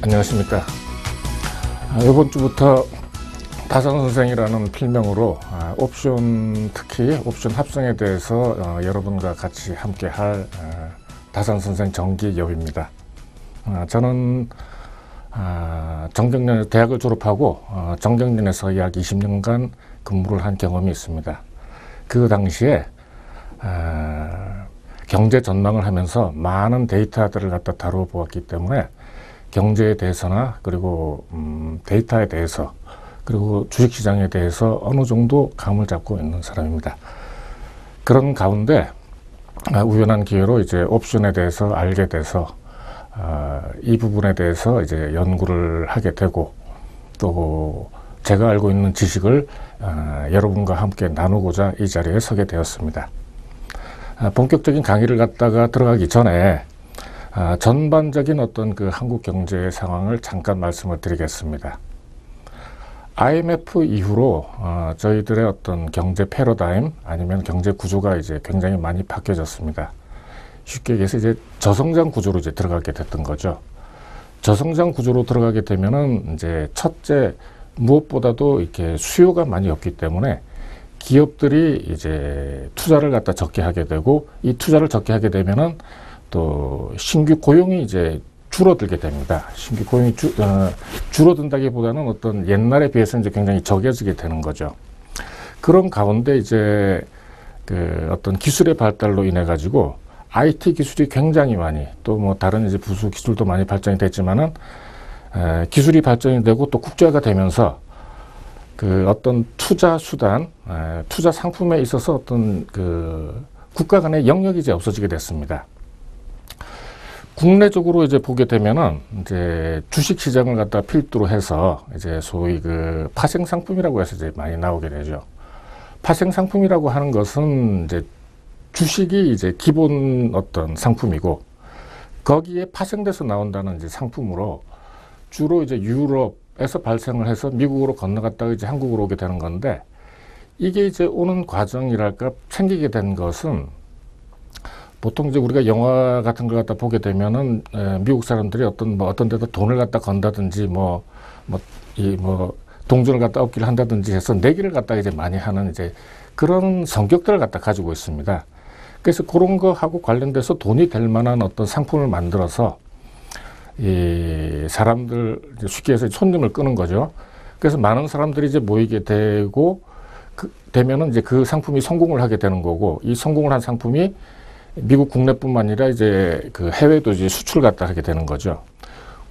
안녕하십니까. 이번 주부터 다산선생이라는 필명으로 옵션, 특히 옵션 합성에 대해서 여러분과 같이 함께 할 다산선생 정기엽입니다. 저는 정경련 대학을 졸업하고 정경련에서 약 20년간 근무를 한 경험이 있습니다. 그 당시에 경제 전망을 하면서 많은 데이터들을 갖다 다루어 보았기 때문에 경제에 대해서나 그리고 데이터에 대해서 그리고 주식시장에 대해서 어느 정도 감을 잡고 있는 사람입니다. 그런 가운데 우연한 기회로 이제 옵션에 대해서 알게 돼서 이 부분에 대해서 이제 연구를 하게 되고 또 제가 알고 있는 지식을 여러분과 함께 나누고자 이 자리에 서게 되었습니다. 본격적인 강의를 갖다가 들어가기 전에 전반적인 어떤 그 한국 경제의 상황을 잠깐 말씀을 드리겠습니다. IMF 이후로 저희들의 어떤 경제 패러다임 아니면 경제 구조가 이제 굉장히 많이 바뀌어졌습니다. 쉽게 얘기해서 이제 저성장 구조로 이제 들어가게 됐던 거죠. 저성장 구조로 들어가게 되면은 이제 첫째 무엇보다도 이렇게 수요가 많이 없기 때문에 기업들이 이제 투자를 갖다 적게 하게 되고 이 투자를 적게 하게 되면은 또 신규 고용이 이제 줄어들게 됩니다. 신규 고용이 줄어든다기보다는 어떤 옛날에 비해서 이제 굉장히 적어지게 되는 거죠. 그런 가운데 이제 그 어떤 기술의 발달로 인해 가지고 IT 기술이 굉장히 많이 또 뭐 다른 이제 부수 기술도 많이 발전이 됐지만은 기술이 발전이 되고 또 국제화가 되면서 그 어떤 투자 수단, 투자 상품에 있어서 어떤 그 국가 간의 영역이 이제 없어지게 됐습니다. 국내적으로 이제 보게 되면은 이제 주식 시장을 갖다 필두로 해서 이제 소위 그 파생 상품이라고 해서 이제 많이 나오게 되죠. 파생 상품이라고 하는 것은 이제 주식이 이제 기본 어떤 상품이고 거기에 파생돼서 나온다는 이제 상품으로 주로 이제 유럽에서 발생을 해서 미국으로 건너갔다가 이제 한국으로 오게 되는 건데 이게 이제 오는 과정이랄까 생기게 된 것은 보통 이제 우리가 영화 같은 걸 갖다 보게 되면은 미국 사람들이 어떤 데다 돈을 갖다 건다든지 동전을 갖다 얻기를 한다든지 해서 내기를 갖다 이제 많이 하는 이제 그런 성격들을 갖다 가지고 있습니다. 그래서 그런 거하고 관련돼서 돈이 될 만한 어떤 상품을 만들어서 이 사람들 쉽게 해서 손님을 끄는 거죠. 그래서 많은 사람들이 이제 모이게 되고 되면은 이제 그 상품이 성공을 하게 되는 거고 이 성공을 한 상품이 미국 국내뿐만 아니라 이제 그 해외도 이제 수출 갖다 하게 되는 거죠.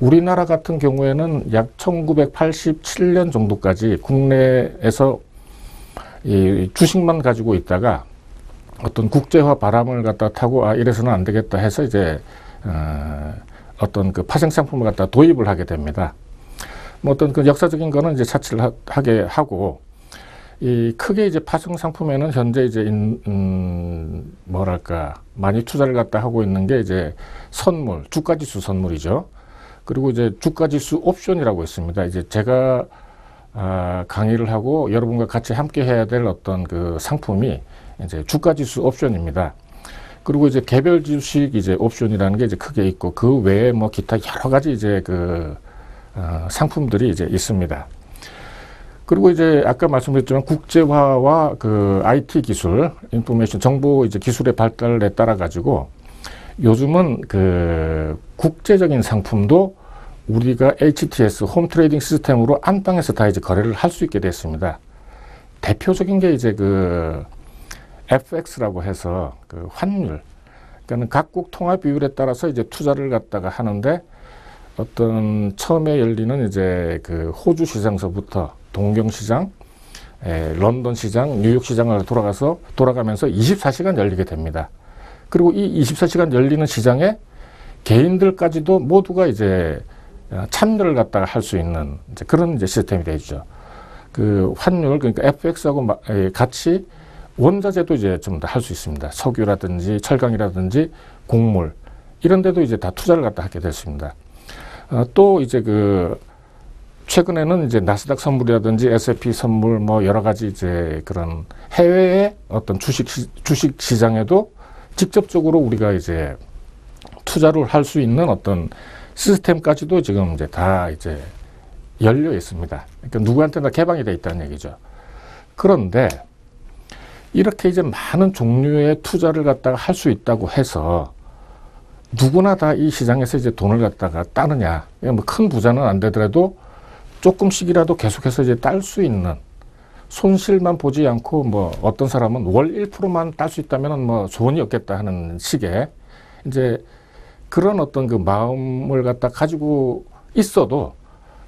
우리나라 같은 경우에는 약 1987년 정도까지 국내에서 이 주식만 가지고 있다가 어떤 국제화 바람을 갖다 타고 이래서는 안 되겠다 해서 이제 어떤 그 파생 상품을 갖다 도입을 하게 됩니다. 뭐 어떤 그 역사적인 거는 이제 차치를 하게 하고 이 크게 이제 파생 상품에는 현재 이제 뭐랄까 많이 투자를 갖다 하고 있는 게 이제 선물, 주가지수 선물이죠. 그리고 이제 주가지수 옵션이라고 있습니다. 이제 제가 강의를 하고 여러분과 같이 함께 해야 될 어떤 그 상품이 이제 주가지수 옵션입니다. 그리고 이제 개별 주식 이제 옵션이라는 게 이제 크게 있고 그 외에 뭐 기타 여러 가지 이제 그 상품들이 이제 있습니다. 그리고 이제 아까 말씀드렸지만 국제화와 그 IT 기술, 인포메이션 정보 이제 기술의 발달에 따라 가지고 요즘은 그 국제적인 상품도 우리가 HTS 홈 트레이딩 시스템으로 안방에서 다 이제 거래를 할 수 있게 됐습니다. 대표적인 게 이제 그 FX라고 해서 그 환율, 그러니까 각국 통화 비율에 따라서 이제 투자를 갖다가 하는데 어떤 처음에 열리는 이제 그 호주 시장서부터 동경 시장, 런던 시장, 뉴욕 시장을 돌아가면서 24시간 열리게 됩니다. 그리고 이 24시간 열리는 시장에 개인들까지도 모두가 이제 참여를 갖다가 할 수 있는 이제 그런 이제 시스템이 되죠. 그 환율, 그러니까 FX하고 같이 원자재도 이제 좀 더 할 수 있습니다. 석유라든지 철강이라든지 곡물 이런 데도 이제 다 투자를 갖다 하게 됐습니다. 또 이제 그 최근에는 이제 나스닥 선물이라든지 S&P 선물 뭐 여러 가지 이제 그런 해외의 어떤 주식 시장에도 직접적으로 우리가 이제 투자를 할 수 있는 어떤 시스템까지도 지금 이제 다 이제 열려 있습니다. 그러니까 누구한테나 개방이 돼 있다는 얘기죠. 그런데 이렇게 이제 많은 종류의 투자를 갖다가 할 수 있다고 해서 누구나 다 이 시장에서 이제 돈을 갖다가 따느냐. 뭐 큰 부자는 안 되더라도 조금씩이라도 계속해서 이제 딸 수 있는, 손실만 보지 않고 뭐 어떤 사람은 월 1%만 딸 수 있다면 뭐 소원이 없겠다 하는 식의 이제 그런 어떤 그 마음을 갖다 가지고 있어도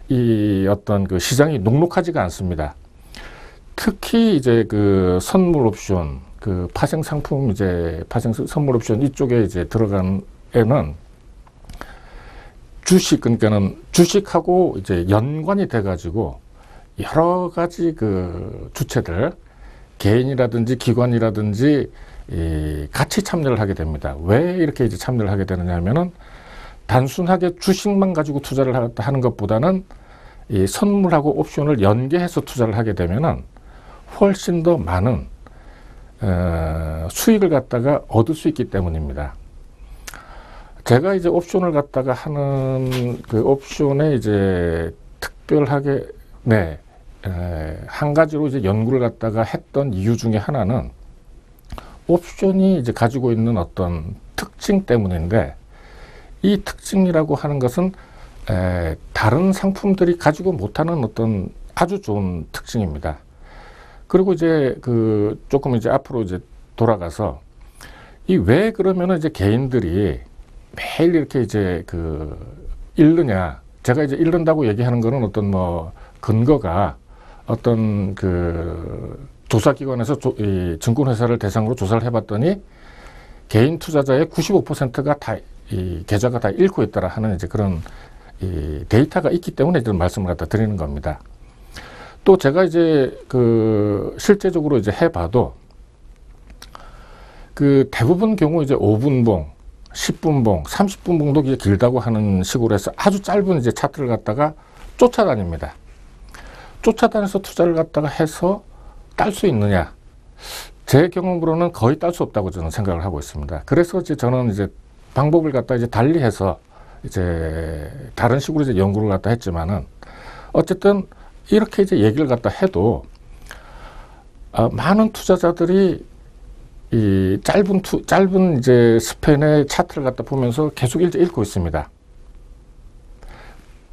이 어떤 그 시장이 녹록하지가 않습니다. 특히 이제 그 선물 옵션, 그 파생 상품 이제 파생 선물 옵션 이쪽에 이제 들어간 에는 주식, 그러니까는 주식하고 이제 연관이 돼 가지고 여러 가지 그 주체들, 개인이라든지 기관이라든지 같이 참여를 하게 됩니다. 왜 이렇게 이제 참여를 하게 되느냐 하면은 단순하게 주식만 가지고 투자를 하는 것보다는 이 선물하고 옵션을 연계해서 투자를 하게 되면은 훨씬 더 많은 수익을 갖다가 얻을 수 있기 때문입니다. 제가 이제 옵션을 갖다가 하는 그 옵션에 이제 특별하게 한 가지로 이제 연구를 갖다가 했던 이유 중에 하나는 옵션이 이제 가지고 있는 어떤 특징 때문인데, 이 특징이라고 하는 것은 다른 상품들이 가지고 못하는 어떤 아주 좋은 특징입니다. 그리고 이제 그 조금 이제 앞으로 이제 돌아가서 이 왜 그러면은 이제 개인들이 매일 이렇게 이제 그 잃느냐. 제가 이제 잃는다고 얘기하는 거는 어떤 뭐 근거가 어떤 그 조사기관에서 이 증권회사를 대상으로 조사를 해봤더니 개인 투자자의 95%가 다 이 계좌가 다 잃고 있다라 하는 이제 그런 이 데이터가 있기 때문에 이런 말씀을 갖다 드리는 겁니다. 또 제가 이제 그 실제적으로 이제 해봐도 그 대부분 경우 이제 5분봉, 10분봉, 30분봉도 이제 길다고 하는 식으로 해서 아주 짧은 이제 차트를 갖다가 쫓아다닙니다. 쫓아다녀서 투자를 갖다가 해서 딸 수 있느냐? 제 경험으로는 거의 딸 수 없다고 저는 생각을 하고 있습니다. 그래서 이제 저는 이제 방법을 갖다 이제 달리해서 이제 다른 식으로 이제 연구를 갖다 했지만은 어쨌든 이렇게 이제 얘기를 갖다 해도 많은 투자자들이 이 짧은 이제 스팬의 차트를 갖다 보면서 계속 이제 읽고 있습니다.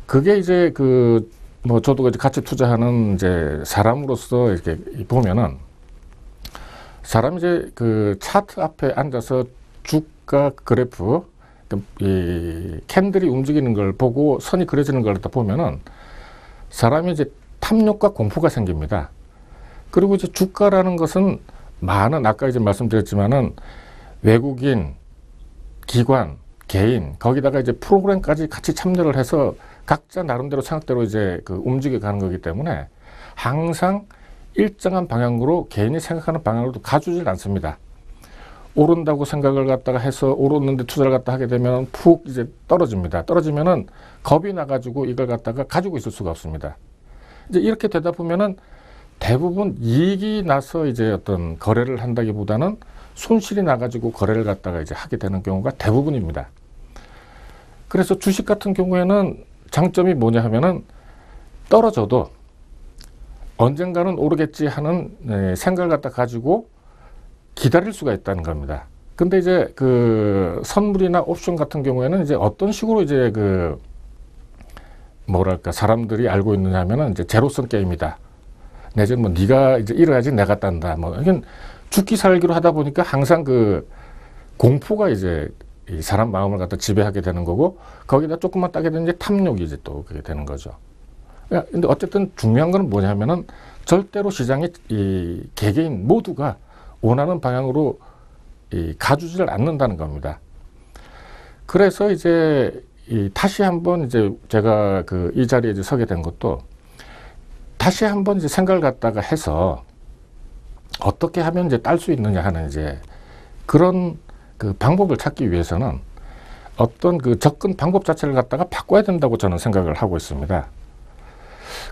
그게 이제 그 뭐 저도 이제 같이 투자하는 이제 사람으로서 이렇게 보면은 사람이 이제 그 차트 앞에 앉아서 주가 그래프, 이 캔들이 움직이는 걸 보고 선이 그려지는 걸 갖다 보면은 사람이 이제 탐욕과 공포가 생깁니다. 그리고 이제 주가라는 것은 많은, 아까 이제 말씀드렸지만은 외국인, 기관, 개인, 거기다가 이제 프로그램까지 같이 참여를 해서 각자 나름대로 생각대로 이제 그 움직여 가는 거기 때문에 항상 일정한 방향으로 개인이 생각하는 방향으로도 가주질 않습니다. 오른다고 생각을 갖다가 해서 오르는데 투자를 갖다 하게 되면 푹 이제 떨어집니다. 떨어지면은 겁이 나가지고 이걸 갖다가 가지고 있을 수가 없습니다. 이제 이렇게 되다 보면은 대부분 이익이 나서 이제 어떤 거래를 한다기보다는 손실이 나가지고 거래를 갖다가 이제 하게 되는 경우가 대부분입니다. 그래서 주식 같은 경우에는 장점이 뭐냐 하면은 떨어져도 언젠가는 오르겠지 하는 생각을 갖다 가지고 기다릴 수가 있다는 겁니다. 근데 이제 그 선물이나 옵션 같은 경우에는 이제 어떤 식으로 이제 그 뭐랄까 사람들이 알고 있느냐 하면은 이제 제로섬 게임이다. 내지는 뭐 네가 이제 잃어야지 내가 딴다. 뭐 이건 죽기 살기로 하다 보니까 항상 그 공포가 이제 이 사람 마음을 갖다 지배하게 되는 거고, 거기다 조금만 따게 되는 이제 탐욕이 이제 또 그게 되는 거죠. 근데 어쨌든 중요한 건 뭐냐면은 절대로 시장의 이 개개인 모두가 원하는 방향으로 이 가주지를 않는다는 겁니다. 그래서 이제 다시 한번 이제 제가 그 이 자리에 이제 서게 된 것도 다시 한번 이제 생각을 갖다가 해서 어떻게 하면 이제 딸 수 있느냐 하는 이제 그런 그 방법을 찾기 위해서는 어떤 그 접근 방법 자체를 갖다가 바꿔야 된다고 저는 생각을 하고 있습니다.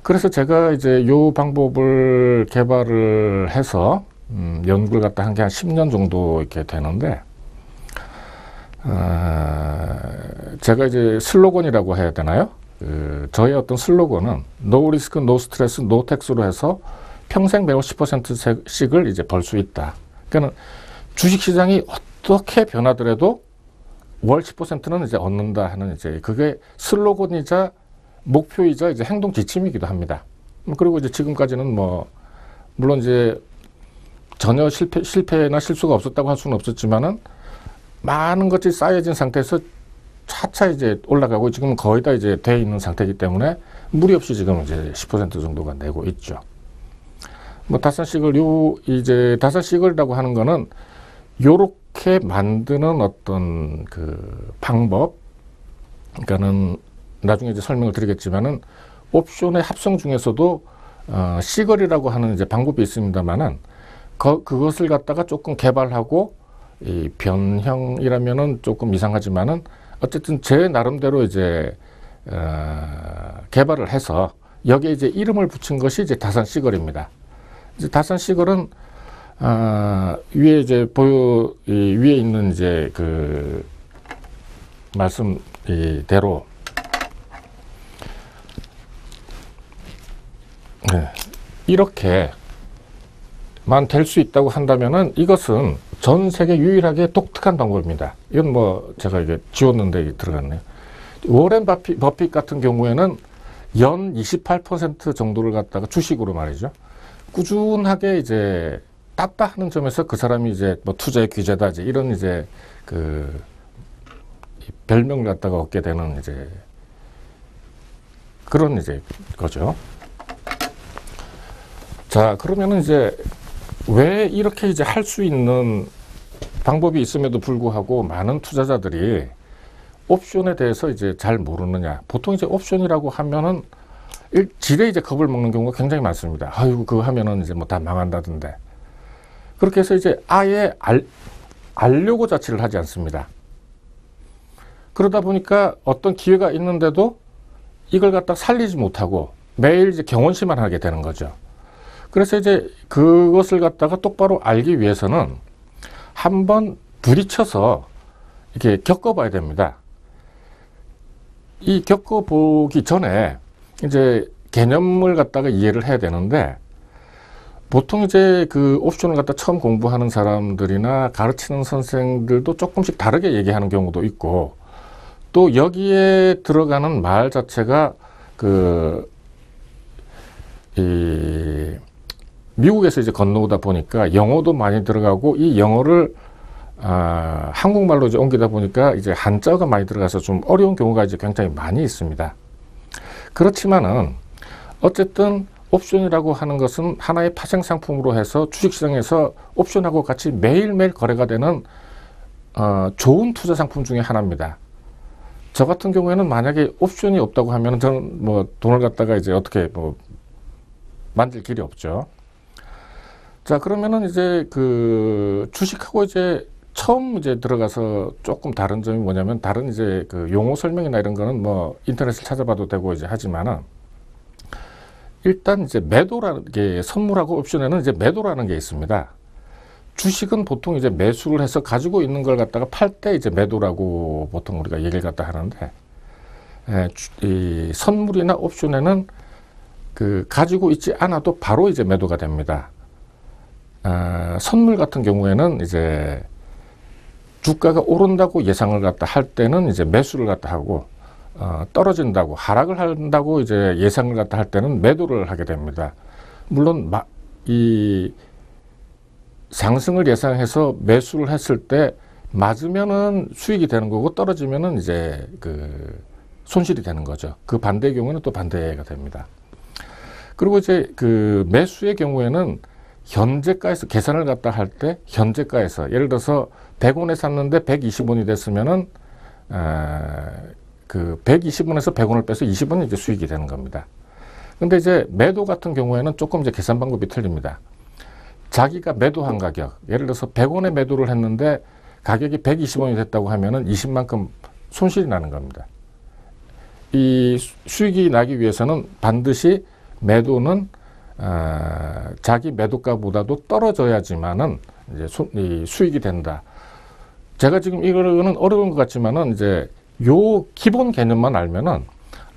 그래서 제가 이제 요 방법을 개발을 해서 연구를 갖다 한 게 한 10년 정도 이렇게 되는데, 제가 이제 슬로건이라고 해야 되나요? 저의 어떤 슬로건은 No risk, no stress, no tax로 해서 평생 매월 10%씩을 이제 벌 수 있다. 그러니까 주식시장이 어떻게 변하더라도 월 10%는 이제 얻는다 하는 이제 그게 슬로건이자 목표이자 이제 행동 지침이기도 합니다. 그리고 이제 지금까지는 뭐 물론 이제 전혀 실패나 실수가 없었다고 할 수는 없었지만은 많은 것이 쌓여진 상태에서 차차 이제 올라가고 지금 거의 다 이제 돼 있는 상태이기 때문에 무리 없이 지금 이제 10% 정도가 내고 있죠. 뭐 다산식을 이제 다산식을이라고 하는 거는 요렇게 만드는 어떤 그 방법, 그러니까는 나중에 이제 설명을 드리겠지만은 옵션의 합성 중에서도 시걸이라고 하는 이제 방법이 있습니다만은 그것을 갖다가 조금 개발하고 이 변형이라면은 조금 이상하지만은 어쨌든 제 나름대로 이제 개발을 해서 여기에 이제 이름을 붙인 것이 이제 다산시걸입니다. 이제 다산시걸은 위에 이제 위에 있는 이제 그 말씀대로 이렇게만 될 수 있다고 한다면은 이것은 전 세계 유일하게 독특한 방법입니다. 이건 뭐 제가 이게 지웠는데 들어갔네요. 워렌 버핏 같은 경우에는 연 28% 정도를 갖다가 주식으로 말이죠. 꾸준하게 이제 땄다 하는 점에서 그 사람이 이제 뭐 투자의 귀재다 이제 이런 이제 그 별명을 갖다가 얻게 되는 이제 그런 이제 거죠. 자, 그러면은 이제 왜 이렇게 이제 할 수 있는 방법이 있음에도 불구하고 많은 투자자들이 옵션에 대해서 이제 잘 모르느냐. 보통 이제 옵션이라고 하면은 지레 이제 겁을 먹는 경우가 굉장히 많습니다. 아이고, 그거 하면은 이제 뭐 다 망한다던데. 그렇게 해서 이제 아예 알려고 자치를 하지 않습니다. 그러다 보니까 어떤 기회가 있는데도 이걸 갖다 살리지 못하고 매일 이제 경원시만 하게 되는 거죠. 그래서 이제 그것을 갖다가 똑바로 알기 위해서는 한번 부딪혀서 이렇게 겪어봐야 됩니다. 이 겪어보기 전에 이제 개념을 갖다가 이해를 해야 되는데 보통 이제 그 옵션을 갖다 처음 공부하는 사람들이나 가르치는 선생들도 조금씩 다르게 얘기하는 경우도 있고 또 여기에 들어가는 말 자체가 미국에서 이제 건너오다 보니까 영어도 많이 들어가고 이 영어를 한국말로 이제 옮기다 보니까 이제 한자어가 많이 들어가서 좀 어려운 경우가 이제 굉장히 많이 있습니다. 그렇지만은 어쨌든 옵션이라고 하는 것은 하나의 파생 상품으로 해서 주식시장에서 옵션하고 같이 매일매일 거래가 되는 좋은 투자 상품 중에 하나입니다. 저 같은 경우에는 만약에 옵션이 없다고 하면 저는 뭐 돈을 갖다가 이제 어떻게 뭐 만들 길이 없죠. 자, 그러면은 이제 그 주식하고 이제 처음 이제 들어가서 조금 다른 점이 뭐냐면 다른 이제 그 용어 설명이나 이런 거는 뭐 인터넷을 찾아봐도 되고 이제 하지만은 일단 이제 매도라는 게 선물하고 옵션에는 이제 매도라는 게 있습니다. 주식은 보통 이제 매수를 해서 가지고 있는 걸 갖다가 팔 때 이제 매도라고 보통 우리가 얘기를 갖다 하는데 이 선물이나 옵션에는 그 가지고 있지 않아도 바로 이제 매도가 됩니다. 선물 같은 경우에는 이제 주가가 오른다고 예상을 갖다 할 때는 이제 매수를 갖다 하고 떨어진다고 하락을 한다고 이제 예상을 갖다 할 때는 매도를 하게 됩니다. 물론 이 상승을 예상해서 매수를 했을 때 맞으면은 수익이 되는 거고 떨어지면은 이제 그 손실이 되는 거죠. 그 반대의 경우에는 또 반대가 됩니다. 그리고 이제 그 매수의 경우에는 현재가에서 계산을 갖다 할 때 현재가에서 예를 들어서 100원에 샀는데 120원이 됐으면은 그 120원에서 100원을 빼서 20원이 이제 수익이 되는 겁니다. 근데 이제 매도 같은 경우에는 조금 이제 계산 방법이 틀립니다. 자기가 매도한 가격, 예를 들어서 100원에 매도를 했는데 가격이 120원이 됐다고 하면은 20만큼 손실이 나는 겁니다. 이 수익이 나기 위해서는 반드시 매도는 자기 매도가보다도 떨어져야지만은 이제 이 수익이 된다. 제가 지금 이거는 어려운 것 같지만은 이제 요 기본 개념만 알면은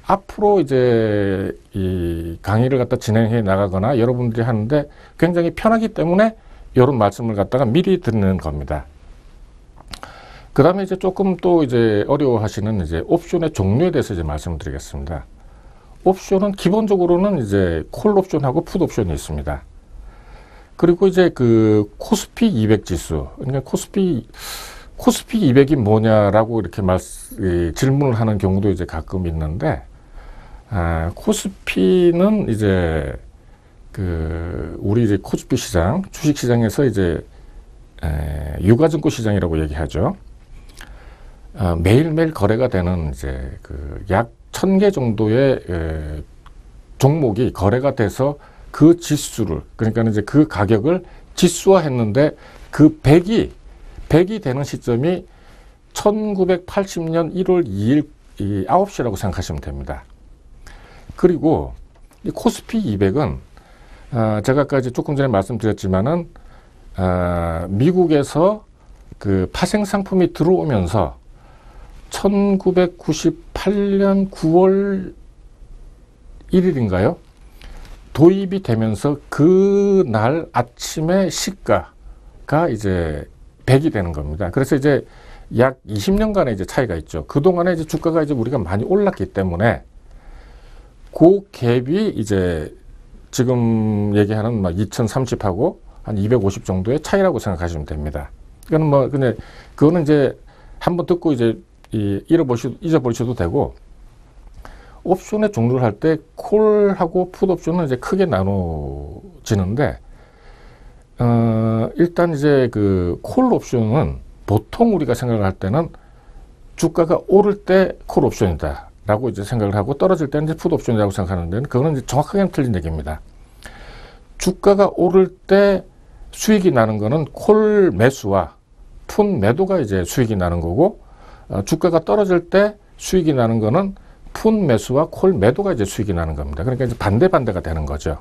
앞으로 이제 이 강의를 갖다 진행해 나가거나 여러분들이 하는데 굉장히 편하기 때문에 이런 말씀을 갖다가 미리 드리는 겁니다. 그 다음에 이제 조금 또 이제 어려워하시는 이제 옵션의 종류에 대해서 이제 말씀드리겠습니다. 옵션은 기본적으로는 이제 콜 옵션하고 풋 옵션이 있습니다. 그리고 이제 그 코스피 200 지수, 그러니까 코스피 200이 뭐냐라고 이렇게 질문을 하는 경우도 이제 가끔 있는데, 코스피는 이제 우리 이제 코스피 시장, 주식 시장에서 이제 유가증권 시장이라고 얘기하죠. 매일매일 거래가 되는 이제 약 1000개 정도의 종목이 거래가 돼서 그 지수를, 그러니까 이제 그 가격을 지수화했는데 그 100이 되는 시점이 1980년 1월 2일 9시라고 생각하시면 됩니다. 그리고 이 코스피 200은 제가 아까 이제 조금 전에 말씀드렸지만은 미국에서 그 파생 상품이 들어오면서 1998년 9월 1일인가요? 도입이 되면서 그날 아침에 시가가 이제 100이 되는 겁니다. 그래서 이제 약 20년간의 이제 차이가 있죠. 그동안에 이제 주가가 이제 우리가 많이 올랐기 때문에 그 갭이 이제 지금 얘기하는 막 2030하고 한 250 정도의 차이라고 생각하시면 됩니다. 그거는 뭐, 근데 그거는 이제 한번 듣고 이제 잊어버리셔도 되고, 옵션의 종류를 할 때 콜하고 풋 옵션은 이제 크게 나눠지는데, 일단 이제 그 콜 옵션은 보통 우리가 생각을 할 때는 주가가 오를 때 콜 옵션이다 라고 이제 생각을 하고, 떨어질 때는 이제 풋 옵션이라고 생각하는데, 그거는 이제 정확하게는 틀린 얘기입니다. 주가가 오를 때 수익이 나는 거는 콜 매수와 풋 매도가 이제 수익이 나는 거고, 주가가 떨어질 때 수익이 나는 거는 풋 매수와 콜 매도가 이제 수익이 나는 겁니다. 그러니까 이제 반대가 되는 거죠.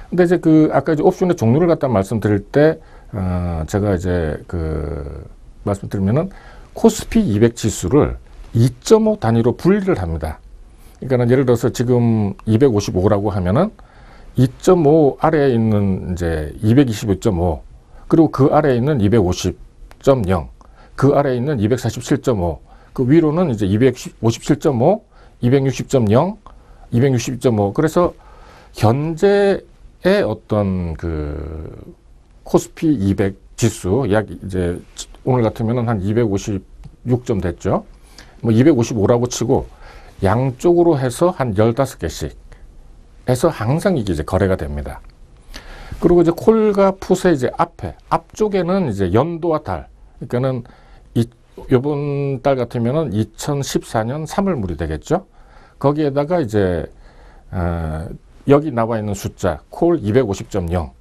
근데 이제 아까 이제 옵션의 종류를 갖다 말씀드릴 때, 제가 이제 말씀드리면은 코스피 200 지수를 2.5 단위로 분리를 합니다. 그러니까 예를 들어서 지금 255라고 하면은 2.5 아래에 있는 이제 225.5, 그리고 그 아래에 있는 250.0, 그 아래에 있는 247.5, 그 위로는 이제 257.5, 260.0, 260.5. 그래서 현재의 어떤 코스피 200 지수, 약 이제 오늘 같으면은 한 256점 됐죠. 뭐 255라고 치고 양쪽으로 해서 한 15개씩 해서 항상 이게 이제 거래가 됩니다. 그리고 이제 콜과 풋의 이제 앞쪽에는 이제 연도와 달, 그러니까는 요번 달 같으면은 2014년 3월물이 되겠죠. 거기에다가 이제 여기 나와 있는 숫자 콜 250.0.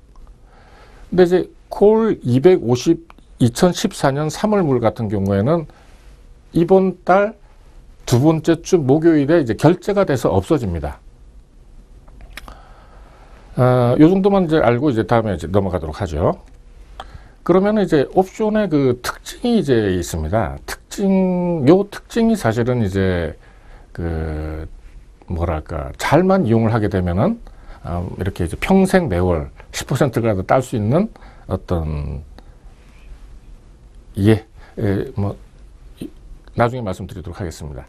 근데 이제 콜 250 2014년 3월물 같은 경우에는 이번 달 두 번째 주 목요일에 이제 결제가 돼서 없어집니다. 요 정도만 이제 알고 이제 다음에 이제 넘어가도록 하죠. 그러면 이제 옵션의 그 특징이 이제 있습니다. 요 특징이 사실은 이제 뭐랄까, 잘만 이용을 하게 되면은, 이렇게 이제 평생 매월 10%라도 딸 수 있는 어떤, 뭐, 나중에 말씀드리도록 하겠습니다.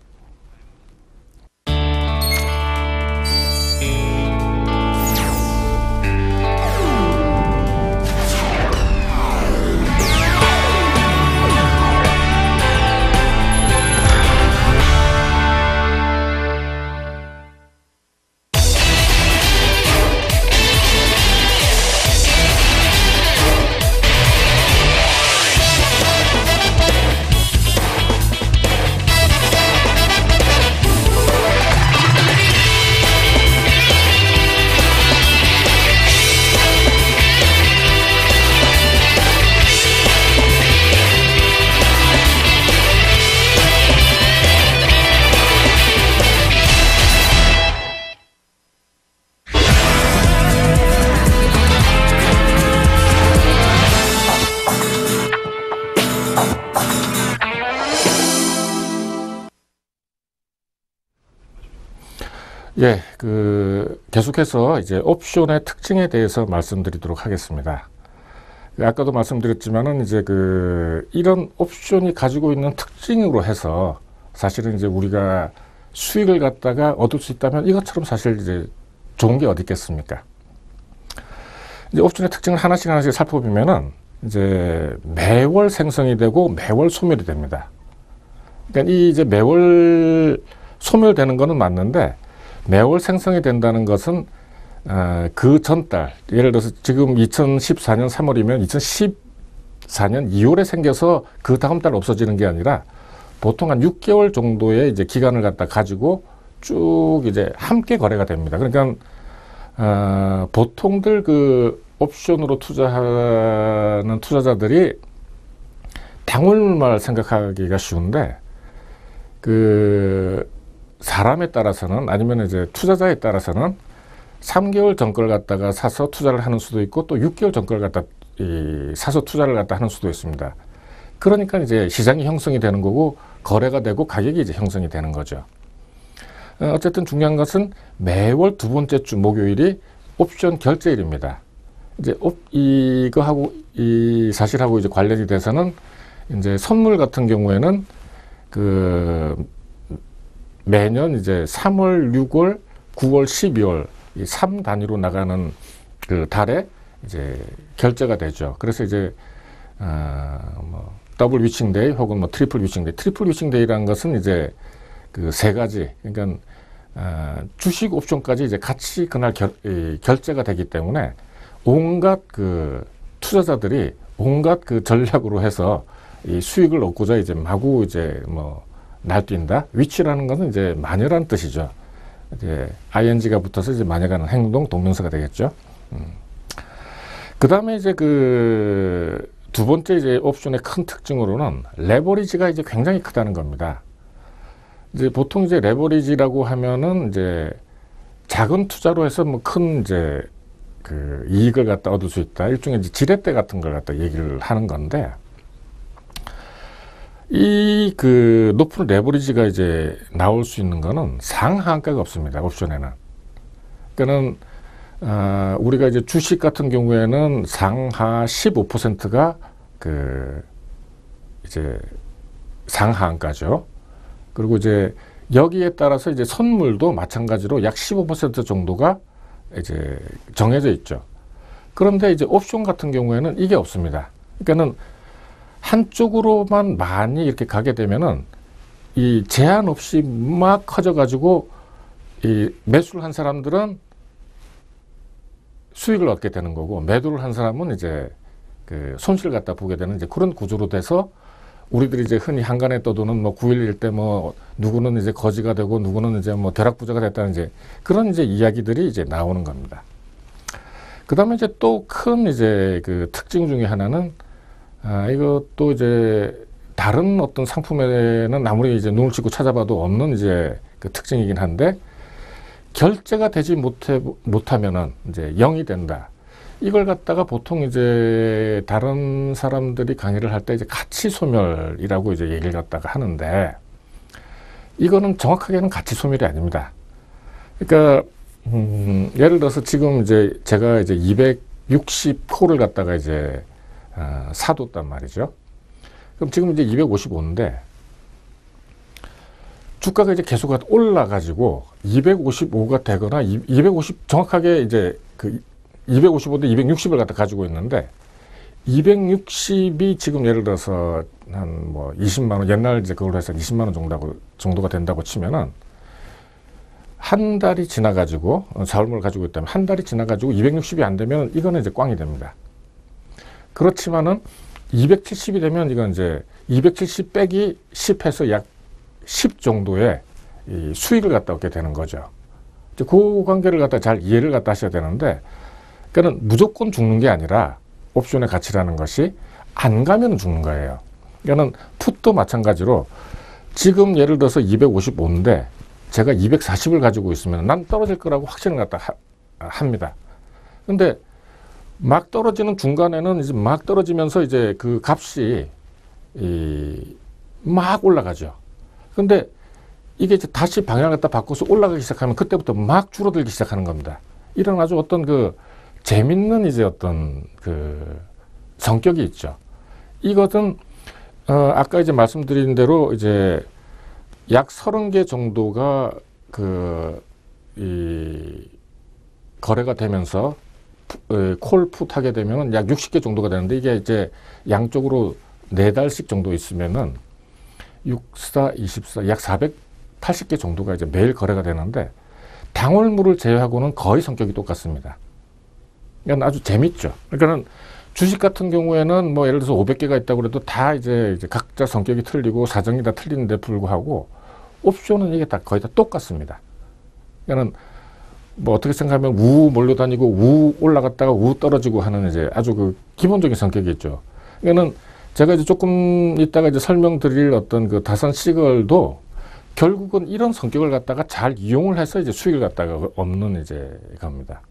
예, 계속해서 이제 옵션의 특징에 대해서 말씀드리도록 하겠습니다. 아까도 말씀드렸지만은 이제 이런 옵션이 가지고 있는 특징으로 해서 사실은 이제 우리가 수익을 갖다가 얻을 수 있다면 이것처럼 사실 이제 좋은 게 어디 있겠습니까? 이제 옵션의 특징을 하나씩 살펴보면은 이제 매월 생성이 되고 매월 소멸이 됩니다. 그러니까 이 이제 매월 소멸되는 거는 맞는데 매월 생성이 된다는 것은 그 전달, 예를 들어서 지금 2014년 3월이면 2014년 2월에 생겨서 그 다음 달 없어지는 게 아니라 보통 한 6개월 정도의 이제 기간을 가지고 쭉 이제 함께 거래가 됩니다. 그러니까 보통들 옵션으로 투자하는 투자자들이 당월말 생각하기가 쉬운데 사람에 따라서는 아니면 이제 투자자에 따라서는 3개월 전 걸 갖다가 사서 투자를 하는 수도 있고 또 6개월 전 걸 갖다 사서 투자를 하는 수도 있습니다. 그러니까 이제 시장이 형성이 되는 거고 거래가 되고 가격이 이제 형성이 되는 거죠. 어쨌든 중요한 것은 매월 두 번째 주 목요일이 옵션 결제일입니다. 이제 이거하고 이 사실하고 이제 관련이 돼서는 이제 선물 같은 경우에는 매년 이제 3월, 6월, 9월, 12월 이 3단위로 나가는 달에 이제 결제가 되죠. 그래서 이제 더블 위칭데이 혹은 트리플 위칭데이. 트리플 위칭데이라는 것은 이제 세 가지. 그러니까 주식 옵션까지 이제 같이 그날 결제가 되기 때문에 온갖 투자자들이 온갖 전략으로 해서 이 수익을 얻고자 이제 마구 이제 날뛴다. 위치라는 것은 이제 마녀라는 뜻이죠. 이제 ing가 붙어서 이제 마녀가는 행동 동명사가 되겠죠. 그 다음에 이제 두 번째 이제 옵션의 큰 특징으로는 레버리지가 이제 굉장히 크다는 겁니다. 이제 보통 이제 레버리지라고 하면은 이제 작은 투자로 해서 큰 이제 이익을 갖다 얻을 수 있다. 일종의 이제 지렛대 같은 걸 갖다 얘기를 하는 건데 이 높은 레버리지가 이제 나올 수 있는 거는 상한가가 없습니다. 옵션에는. 그러니까는 우리가 이제 주식 같은 경우에는 상하 15%가 이제 상한가죠. 그리고 이제 여기에 따라서 이제 선물도 마찬가지로 약 15% 정도가 이제 정해져 있죠. 그런데 이제 옵션 같은 경우에는 이게 없습니다. 그러니까는 한쪽으로만 많이 이렇게 가게 되면은 이 제한 없이 막 커져가지고 이 매수를 한 사람들은 수익을 얻게 되는 거고 매도를 한 사람은 이제 손실을 갖다 보게 되는 이제 그런 구조로 돼서 우리들이 이제 흔히 한간에 떠도는 9.11 때 누구는 이제 거지가 되고 누구는 이제 벼락부자가 됐다는 이제 그런 이제 이야기들이 이제 나오는 겁니다. 그 다음에 이제 또 큰 이제 특징 중에 하나는 이것도 이제 다른 어떤 상품에는 아무리 이제 눈을 씻고 찾아봐도 없는 이제 특징이긴 한데 결제가 되지 못하면은 이제 0이 된다. 이걸 갖다가 보통 이제 다른 사람들이 강의를 할 때 이제 가치 소멸이라고 이제 얘기를 갖다가 하는데 이거는 정확하게는 가치 소멸이 아닙니다. 그러니까 예를 들어서 지금 이제 제가 이제 260호를 갖다가 이제 사뒀단 말이죠. 그럼 지금 이제 255인데 주가가 이제 계속 올라가지고 255가 되거나 250 정확하게 이제 255대 260을 갖다 가지고 있는데 260이 지금 예를 들어서 한 20만 원 옛날 이제 그걸로 해서 20만 원 정도가 된다고 치면은 한 달이 지나가지고 자금을 가지고 있다면 한 달이 지나가지고 260이 안 되면 이거는 이제 꽝이 됩니다. 그렇지만은 270이 되면 이건 이제 270 빼기 10해서 약 10 정도의 이 수익을 갖다 얻게 되는 거죠. 이제 그 관계를 갖다 잘 이해를 갖다 하셔야 되는데, 그러니까 무조건 죽는 게 아니라 옵션의 가치라는 것이 안 가면 죽는 거예요. 그러니까 풋도 마찬가지로 지금 예를 들어서 255인데 제가 240을 가지고 있으면 난 떨어질 거라고 확신을 갖다 합니다. 근데 막 떨어지는 중간에는 이제 막 떨어지면서 이제 그 값이 막 올라가죠. 근데 이게 이제 다시 방향을 갖다 바꿔서 올라가기 시작하면 그때부터 막 줄어들기 시작하는 겁니다. 이런 아주 어떤 그 재밌는 이제 어떤 그 성격이 있죠. 이것은 아까 이제 말씀드린 대로 이제 약 30개 정도가 이 거래가 되면서 콜풋 하게 되면은 약 60개 정도가 되는데, 이게 이제 양쪽으로 4달씩 정도 있으면은 6, 4, 24, 약 480개 정도가 이제 매일 거래가 되는데, 당월물을 제외하고는 거의 성격이 똑같습니다. 그러니까 아주 재밌죠. 그러니까는 주식 같은 경우에는 뭐 예를 들어서 500개가 있다고 그래도 다 이제 각자 성격이 틀리고 사정이 다 틀리는데 불구하고 옵션은 이게 다 거의 다 똑같습니다. 그러니까는 뭐 어떻게 생각하면 우 몰려다니고 우 올라갔다가 우 떨어지고 하는 이제 아주 그 기본적인 성격이 있죠. 그러니까는 제가 이제 조금 이따가 이제 설명드릴 어떤 그 다산 시걸도 결국은 이런 성격을 갖다가 잘 이용을 해서 이제 수익을 갖다가 얻는 이제 겁니다.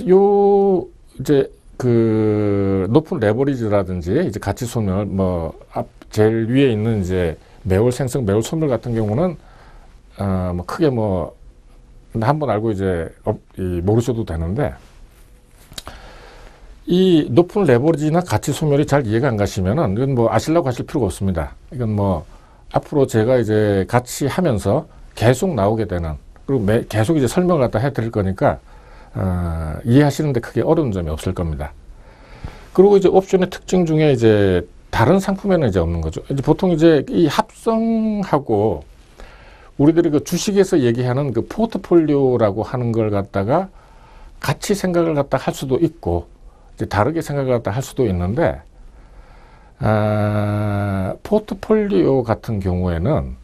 요 이제 그 높은 레버리지라든지 이제 가치 소멸, 뭐 제일 위에 있는 이제 매월 생성, 매월 소멸 같은 경우는 뭐 크게 뭐 한번 알고 이제 모르셔도 되는데, 이 높은 레버리지나 가치 소멸이 잘 이해가 안 가시면은 이건 뭐 아시려고 하실 필요가 없습니다. 이건 뭐 앞으로 제가 이제 같이 하면서 계속 나오게 되는, 그리고 계속 이제 설명을 갖다 해드릴 거니까 이해하시는데 크게 어려운 점이 없을 겁니다. 그리고 이제 옵션의 특징 중에 이제 다른 상품에는 이제 없는 거죠. 이제 보통 이제 이 합성하고 우리들이 그 주식에서 얘기하는 그 포트폴리오라고 하는 걸 갖다가 같이 생각을 갖다 할 수도 있고, 이제 다르게 생각을 갖다 할 수도 있는데, 포트폴리오 같은 경우에는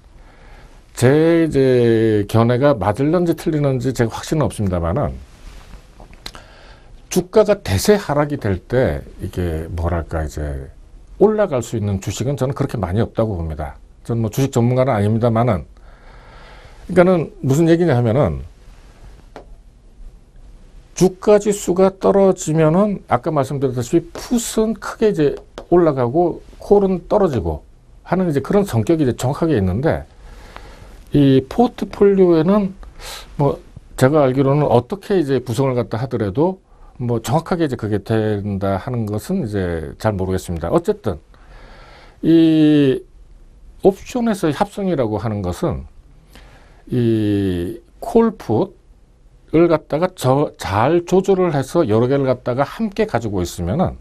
제 이제 견해가 맞을런지 틀리는지 제가 확신은 없습니다만은, 주가가 대세 하락이 될 때 이게 뭐랄까 이제 올라갈 수 있는 주식은 저는 그렇게 많이 없다고 봅니다. 저는 뭐 주식 전문가는 아닙니다만은, 그러니까는 무슨 얘기냐 하면은, 주가 지수가 떨어지면은 아까 말씀드렸다시피 풋은 크게 이제 올라가고 콜은 떨어지고 하는 이제 그런 성격이 이제 정확하게 있는데, 이 포트폴리오에는 뭐 제가 알기로는 어떻게 이제 구성을 갖다 하더라도 뭐 정확하게 이제 그게 된다 하는 것은 이제 잘 모르겠습니다. 어쨌든 이 옵션에서의 합성이라고 하는 것은 이 콜풋을 갖다가 잘 조절을 해서 여러 개를 갖다가 함께 가지고 있으면은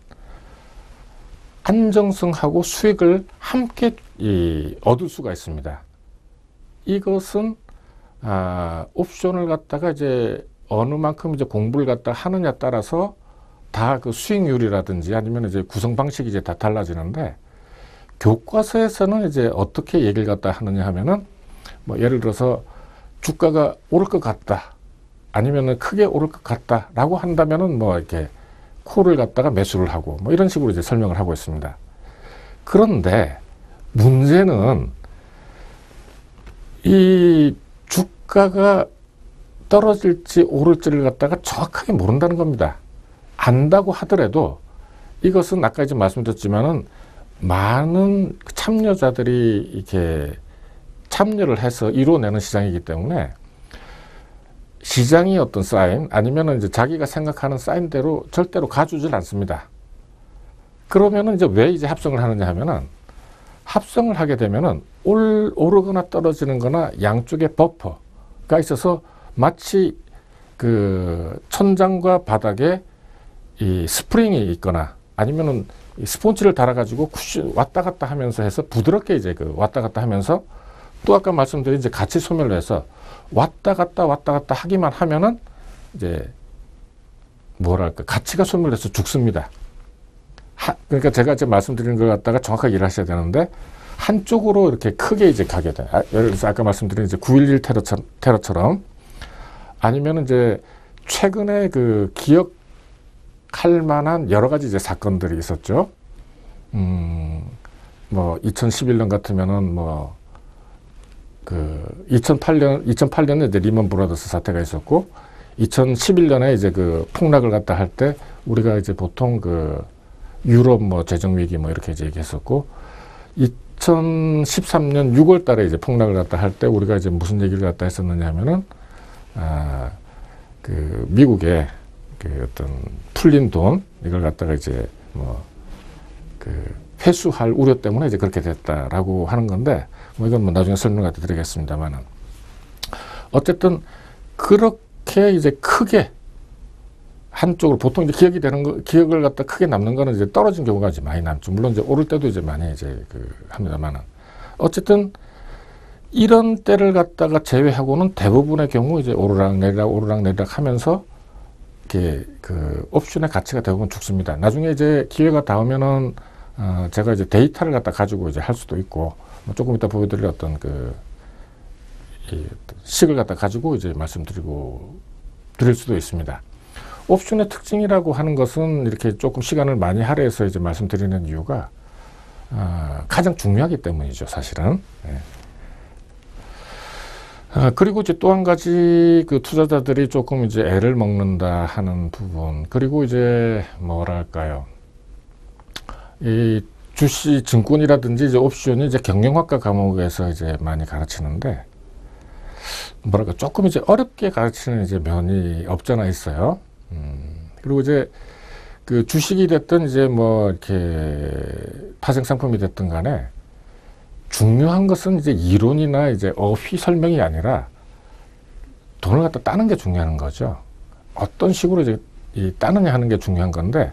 안정성하고 수익을 함께 얻을 수가 있습니다. 이것은 옵션을 갖다가 이제 어느 만큼 이제 공부를 갖다 하느냐 따라서 다 그 수익률이라든지 아니면 이제 구성 방식이 이제 다 달라지는데, 교과서에서는 이제 어떻게 얘기를 갖다 하느냐 하면은 뭐 예를 들어서 주가가 오를 것 같다, 아니면은 크게 오를 것 같다라고 한다면은 뭐 이렇게 콜을 갖다가 매수를 하고 뭐 이런 식으로 이제 설명을 하고 있습니다. 그런데 문제는 이 주가가 떨어질지 오를지를 갖다가 정확하게 모른다는 겁니다. 안다고 하더라도 이것은 아까 이제 말씀드렸지만은 많은 참여자들이 이렇게 참여를 해서 이루어내는 시장이기 때문에 시장이 어떤 사인 아니면은 이제 자기가 생각하는 사인대로 절대로 가주질 않습니다. 그러면은 이제 왜 이제 합성을 하느냐 하면은, 합성을 하게 되면은 오르거나 떨어지는 거나 양쪽에 버퍼가 있어서 마치 그 천장과 바닥에 이 스프링이 있거나 아니면은 이 스폰지를 달아가지고 쿠션 왔다 갔다 하면서 해서 부드럽게 이제 그 왔다 갔다 하면서, 또 아까 말씀드린 이제 가치 소멸로 해서 왔다 갔다 하기만 하면은 이제 뭐랄까 가치가 소멸돼서 죽습니다. 그러니까 제가 이제 말씀드린 걸 갖다가 정확하게 이해하셔야 되는데, 한쪽으로 이렇게 크게 이제 가게 돼. 예를 들어서 아까 말씀드린 이제 9.11 테러처럼, 아니면 이제 최근에 그 기억할 만한 여러 가지 이제 사건들이 있었죠. 뭐 2011년 같으면은 뭐 그 2008년에 이제 리먼 브라더스 사태가 있었고, 2011년에 이제 그 폭락을 갖다 할 때 우리가 이제 보통 그 유럽 뭐 재정 위기 뭐 이렇게 이제 얘기했었고, 2013년 6월 달에 이제 폭락을 갖다 할 때 우리가 이제 무슨 얘기를 갖다 했었느냐 하면은, 그 미국의 그 어떤 풀린 돈, 이걸 갖다가 이제 뭐, 그 회수할 우려 때문에 이제 그렇게 됐다라고 하는 건데, 뭐 이건 뭐 나중에 설명 갖다 드리겠습니다만은. 어쨌든, 그렇게 이제 크게 한쪽으로 보통 이제 기억을 갖다 크게 남는 거는 이제 떨어진 경우가 이제 많이 남죠. 물론 이제 오를 때도 이제 많이 이제 합니다만은. 어쨌든 이런 때를 갖다가 제외하고는 대부분의 경우 이제 오르락 내리락 하면서 이렇게 그 옵션의 가치가 대부분 죽습니다. 나중에 이제 기회가 닿으면은 제가 이제 데이터를 갖다 가지고 이제 할 수도 있고 뭐 조금 이따 보여드릴 어떤 이 식을 갖다 가지고 이제 드릴 수도 있습니다. 옵션의 특징이라고 하는 것은 이렇게 조금 시간을 많이 할애해서 이제 말씀드리는 이유가 가장 중요하기 때문이죠, 사실은. 예. 그리고 이제 또 한 가지 그 투자자들이 조금 이제 애를 먹는다 하는 부분, 그리고 이제 뭐랄까요, 이 주식 증권이라든지 이제 옵션이 이제 경영학과 과목에서 이제 많이 가르치는데 뭐랄까 조금 이제 어렵게 가르치는 이제 면이 없잖아 있어요. 그리고 이제 그 주식이 됐든 이제 뭐 이렇게 파생 상품이 됐든 간에 중요한 것은 이제 이론이나 이제 어휘 설명이 아니라 돈을 갖다 따는 게 중요한 거죠. 어떤 식으로 이제 따느냐 하는 게 중요한 건데,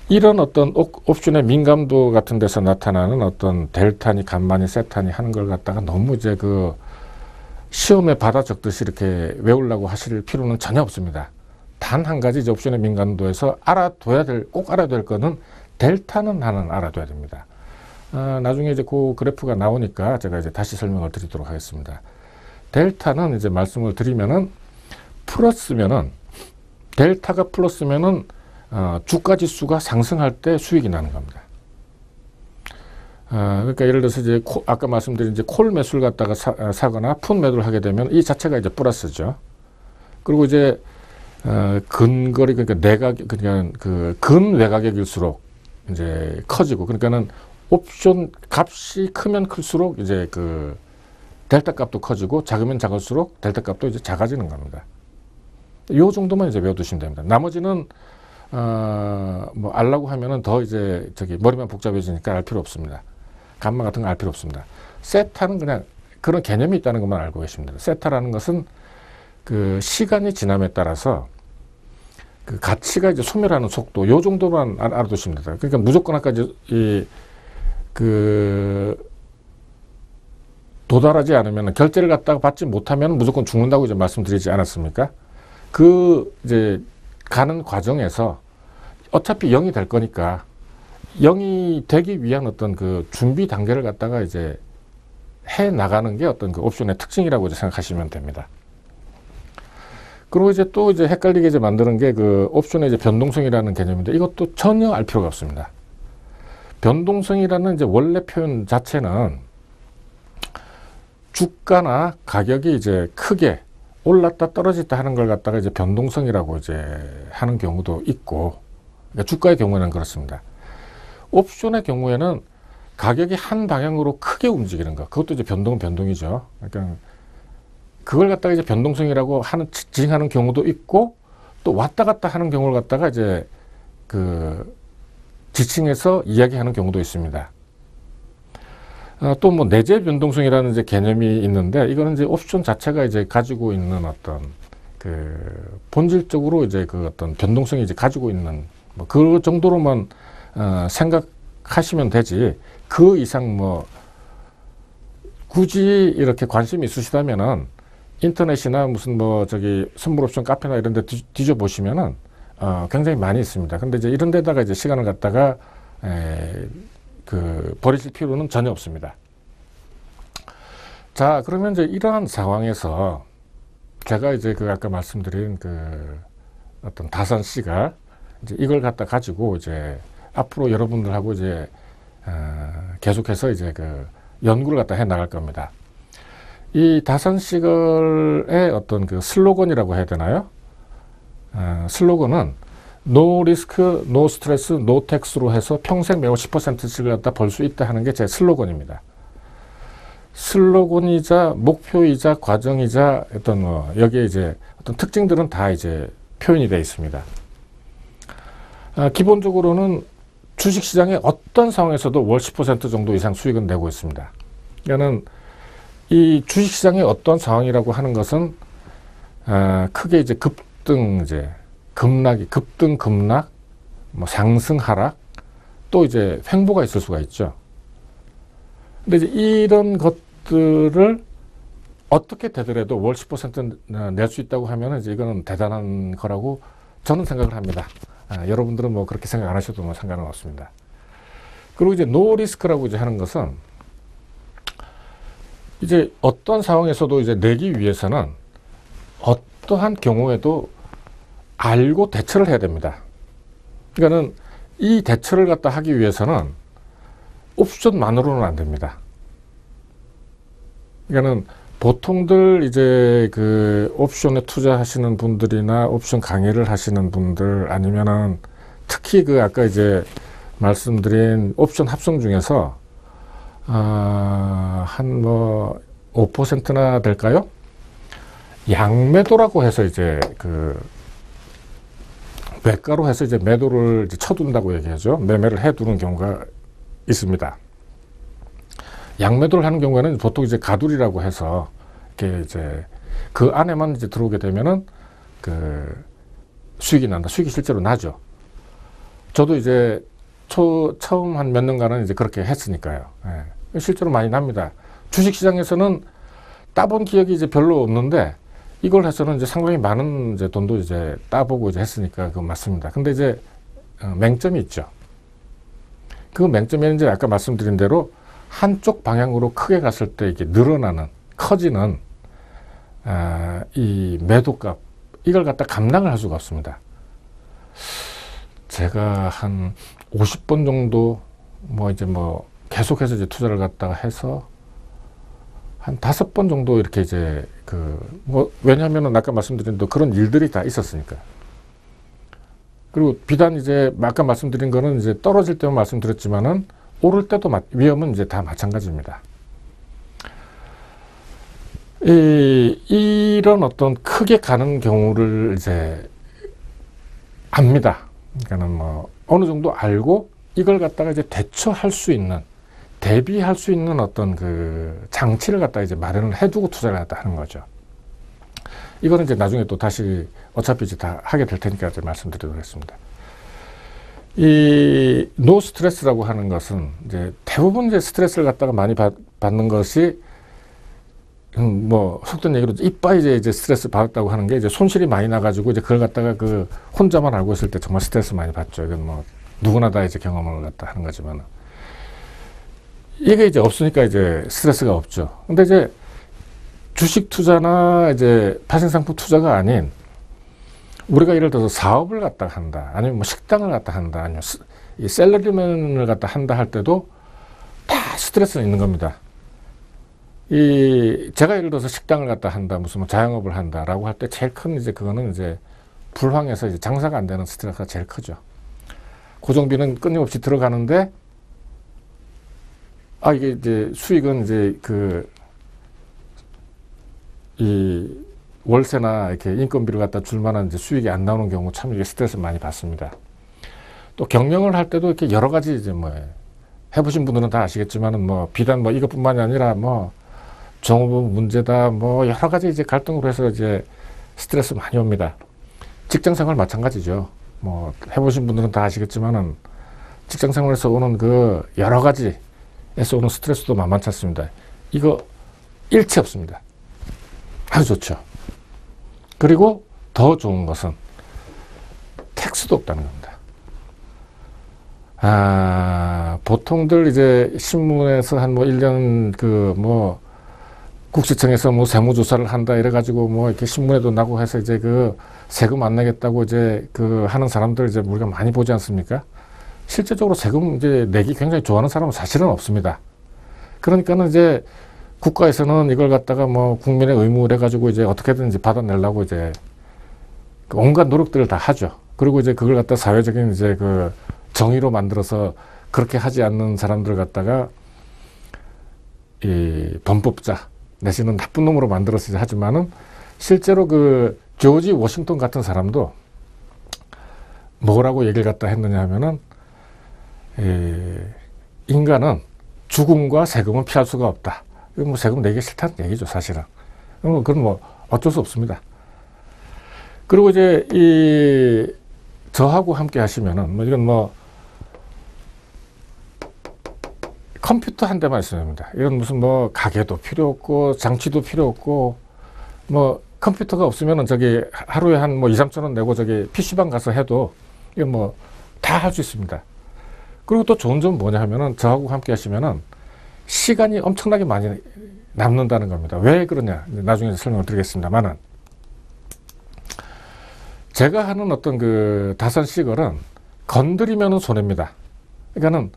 이런 어떤 옵션의 민감도 같은 데서 나타나는 어떤 델타니, 감마니, 세타니 하는 걸 갖다가 너무 이제 그 시험에 받아 적듯이 이렇게 외우려고 하실 필요는 전혀 없습니다. 단 한 가지 이제 옵션의 민감도에서 꼭 알아둬야 될 거는 델타는 하나는 알아둬야 됩니다. 나중에 이제 그 그래프가 나오니까 제가 이제 다시 설명을 드리도록 하겠습니다. 델타는 이제 말씀을 드리면은 델타가 플러스면은 주가 지수가 상승할 때 수익이 나는 겁니다. 그러니까 예를 들어서 이제 아까 말씀드린 이제 콜 매수를 갖다가 사거나 풋 매도를 하게 되면 이 자체가 이제 플러스죠. 그리고 이제 근거리, 그러니까 그 근외가격일수록 이제 커지고, 그러니까는 옵션 값이 크면 클수록 이제 그 델타 값도 커지고, 작으면 작을수록 델타 값도 이제 작아지는 겁니다. 요 정도만 이제 외워두시면 됩니다. 나머지는 뭐 알라고 하면은 더 이제 머리만 복잡해지니까 알 필요 없습니다. 감마 같은 거 알 필요 없습니다. 세타는 그냥 그런 개념이 있다는 것만 알고 계십니다. 세타라는 것은 그 시간이 지남에 따라서 그 가치가 이제 소멸하는 속도, 요 정도만 알아두시면 됩니다. 그러니까 무조건 아까 이제 도달하지 않으면, 결제를 갖다가 받지 못하면 무조건 죽는다고 이제 말씀드리지 않았습니까? 그 이제 가는 과정에서 어차피 0이 될 거니까 0이 되기 위한 어떤 그 준비 단계를 갖다가 이제 해 나가는 게 어떤 그 옵션의 특징이라고 이제 생각하시면 됩니다. 그리고 이제 또 이제 헷갈리게 이제 만드는 게 그 옵션의 이제 변동성이라는 개념인데, 이것도 전혀 알 필요가 없습니다. 변동성이라는 이제 원래 표현 자체는 주가나 가격이 이제 크게 올랐다 떨어졌다 하는 걸 갖다가 이제 변동성이라고 이제 하는 경우도 있고, 그러니까 주가의 경우에는 그렇습니다. 옵션의 경우에는 가격이 한 방향으로 크게 움직이는 것, 그것도 이제 변동이죠. 그러니까 그걸 갖다가 이제 변동성이라고 지칭하는 경우도 있고, 또 왔다 갔다 하는 경우를 갖다가 이제 그 지칭해서 이야기하는 경우도 있습니다. 또 뭐 내재 변동성이라는 이제 개념이 있는데, 이거는 이제 옵션 자체가 이제 가지고 있는 어떤 그 본질적으로 이제 그 어떤 변동성이 이제 가지고 있는 뭐 그 정도로만 생각하시면 되지, 그 이상 뭐 굳이 이렇게 관심이 있으시다면은 인터넷이나 무슨 뭐 선물 옵션 카페나 이런 데 뒤져 보시면은 굉장히 많이 있습니다. 근데 이제 이런 데다가 이제 시간을 갖다가 버리실 필요는 전혀 없습니다. 자, 그러면 이제 이러한 상황에서 제가 이제 아까 말씀드린 어떤 다산 씨가 이제 이걸 갖다 가지고 이제 앞으로 여러분들하고 이제 계속해서 이제 연구를 갖다 해 나갈 겁니다. 이 다산시걸의 어떤 그 슬로건이라고 해야 되나요? 슬로건은 노 리스크, 노 스트레스, 노 텍스로 해서 평생 매월 10%씩을 갖다 벌 수 있다 하는 게 제 슬로건입니다. 슬로건이자 목표이자 과정이자 어떤 여기에 이제 어떤 특징들은 다 이제 표현이 되어 있습니다. 기본적으로는 주식시장의 어떤 상황에서도 월 10% 정도 이상 수익은 내고 있습니다. 그러니까는 이 주식시장의 어떤 상황이라고 하는 것은 크게 이제 급등, 이제 급등, 급락, 뭐 상승, 하락, 또 이제 횡보가 있을 수가 있죠. 근데 이제 이런 것들을 어떻게 되더라도 월 10% 낼 수 있다고 하면 이제 이거는 대단한 거라고 저는 생각을 합니다. 여러분들은 뭐 그렇게 생각 안 하셔도 뭐 상관은 없습니다. 그리고 이제 노 리스크라고 이제 하는 것은 이제 어떤 상황에서도 이제 내기 위해서는 어떠한 경우에도 알고 대처를 해야 됩니다. 그러니까는 이 대처를 갖다 하기 위해서는 옵션만으로는 안 됩니다. 그러니까는 보통들 이제 그 옵션에 투자하시는 분들이나 옵션 강의를 하시는 분들 아니면은 특히 그 아까 이제 말씀드린 옵션 합성 중에서 한 뭐 5%나 될까요? 양매도라고 해서 이제 그 매가로 해서 이제 매도를 이제 쳐둔다고 얘기하죠. 매매를 해두는 경우가 있습니다. 양매도를 하는 경우에는 보통 이제 가두리라고 해서 이렇게 이제 그 안에만 이제 들어오게 되면은 그 수익이 난다. 수익이 실제로 나죠. 저도 이제 처음 한 몇 년간은 이제 그렇게 했으니까요. 예. 실제로 많이 납니다. 주식시장에서는 따본 기억이 이제 별로 없는데 이걸 해서는 이제 상당히 많은 이제 돈도 이제 따보고 이제 했으니까 그건 맞습니다. 근데 이제 맹점이 있죠. 그 맹점에는 이제 아까 말씀드린 대로 한쪽 방향으로 크게 갔을 때 이게 늘어나는, 커지는 이 매도값, 이걸 갖다 감당을 할 수가 없습니다. 제가 한 50번 정도 뭐 이제 뭐 계속해서 이제 투자를 갖다가 해서 한 5번 정도 이렇게 이제 뭐 왜냐하면은 아까 말씀드린 대로 그런 일들이 다 있었으니까. 그리고 비단 이제 아까 말씀드린 거는 이제 떨어질 때만 말씀드렸지만은 오를 때도 위험은 이제 다 마찬가지입니다. 이런 어떤 크게 가는 경우를 이제 압니다. 그러니까는 뭐 어느 정도 알고 이걸 갖다가 이제 대처할 수 있는, 대비할 수 있는 어떤 그 장치를 갖다 이제 마련을 해두고 투자를 갖다 하는 거죠. 이거는 이제 나중에 또 다시 어차피 이제 다 하게 될 테니까 이제 말씀드리도록 하겠습니다. 이 노 스트레스라고 하는 것은 이제 대부분 이제 스트레스를 갖다가 많이 받는 것이 뭐 속된 얘기로 이빠이 이제 스트레스 받았다고 하는 게 이제 손실이 많이 나가지고 이제 그걸 갖다가 그 혼자만 알고 있을 때 정말 스트레스 많이 받죠. 이건 뭐 누구나 다 이제 경험을 갖다 하는 거지만 이게 이제 없으니까 이제 스트레스가 없죠. 근데 이제 주식 투자나 이제 파생상품 투자가 아닌 우리가 예를 들어서 사업을 갖다 한다, 아니면 뭐 식당을 갖다 한다, 아니면 이 샐러리맨을 갖다 한다 할 때도 다 스트레스는 있는 겁니다. 제가 예를 들어서 식당을 갖다 한다, 무슨 뭐 자영업을 한다라고 할 때 제일 큰 이제 그거는 이제 불황에서 이제 장사가 안 되는 스트레스가 제일 크죠. 고정비는 끊임없이 들어가는데 이게 이제 수익은 이제 이 월세나 이렇게 인건비를 갖다 줄 만한 이제 수익이 안 나오는 경우 참 이게 스트레스 많이 받습니다. 또 경영을 할 때도 이렇게 여러 가지 이제 뭐 해보신 분들은 다 아시겠지만은 뭐 비단 뭐 이것뿐만이 아니라 뭐 정부 문제다 뭐 여러 가지 이제 갈등으로 해서 이제 스트레스 많이 옵니다. 직장생활 마찬가지죠. 뭐 해보신 분들은 다 아시겠지만은 직장생활에서 오는 그 여러 가지에서 오는 스트레스도 만만치 않습니다. 이거 일치 없습니다. 아주 좋죠. 그리고 더 좋은 것은 텍스도 없다는 겁니다. 보통들 이제 신문에서 한 뭐 1년 뭐 국세청에서 뭐 세무조사를 한다 이래가지고 뭐 이렇게 신문에도 나고 해서 이제 그 세금 안 내겠다고 이제 하는 사람들 이제 우리가 많이 보지 않습니까? 실제적으로 세금 이제 내기 굉장히 좋아하는 사람은 사실은 없습니다. 그러니까는 이제 국가에서는 이걸 갖다가 뭐 국민의 의무를 해가지고 이제 어떻게든 이제 받아내려고 이제 온갖 노력들을 다 하죠. 그리고 이제 그걸 갖다 사회적인 이제 그 정의로 만들어서 그렇게 하지 않는 사람들 갖다가 이 범법자 내지는 나쁜 놈으로 만들어서 하지만은 실제로 그 조지 워싱턴 같은 사람도 뭐라고 얘기를 갖다 했느냐 하면은 인간은 죽음과 세금은 피할 수가 없다. 뭐 세금 내기 싫다는 얘기죠, 사실은. 그건 뭐 어쩔 수 없습니다. 그리고 이제 저하고 함께 하시면은 뭐 이건 뭐 컴퓨터 한 대만 있으면 됩니다. 이건 무슨 뭐 가게도 필요 없고 장치도 필요 없고 뭐 컴퓨터가 없으면은 저기 하루에 한 뭐 2, 3천 원 내고 저기 PC방 가서 해도 이건 뭐 다 할 수 있습니다. 그리고 또 좋은 점은 뭐냐 하면은 저하고 함께 하시면은 시간이 엄청나게 많이 남는다는 겁니다. 왜 그러냐? 나중에 설명을 드리겠습니다만은 제가 하는 어떤 그 다산 시걸은 건드리면은 손해입니다. 그러니까는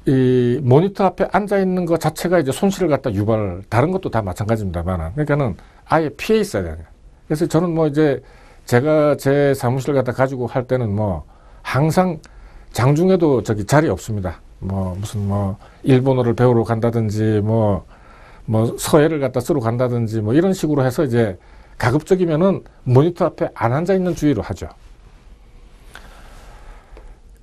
이 모니터 앞에 앉아 있는 것 자체가 이제 손실을 갖다 유발, 다른 것도 다 마찬가지입니다만, 그러니까는 아예 피해 있어야 되는 거예요. 그래서 저는 뭐 이제 제가 제 사무실을 갖다 가지고 할 때는 뭐 항상 장중에도 저기 자리 없습니다. 뭐 무슨 뭐 일본어를 배우러 간다든지 뭐 서예를 갖다 쓰러 간다든지 뭐 이런 식으로 해서 이제 가급적이면은 모니터 앞에 안 앉아 있는 주의로 하죠.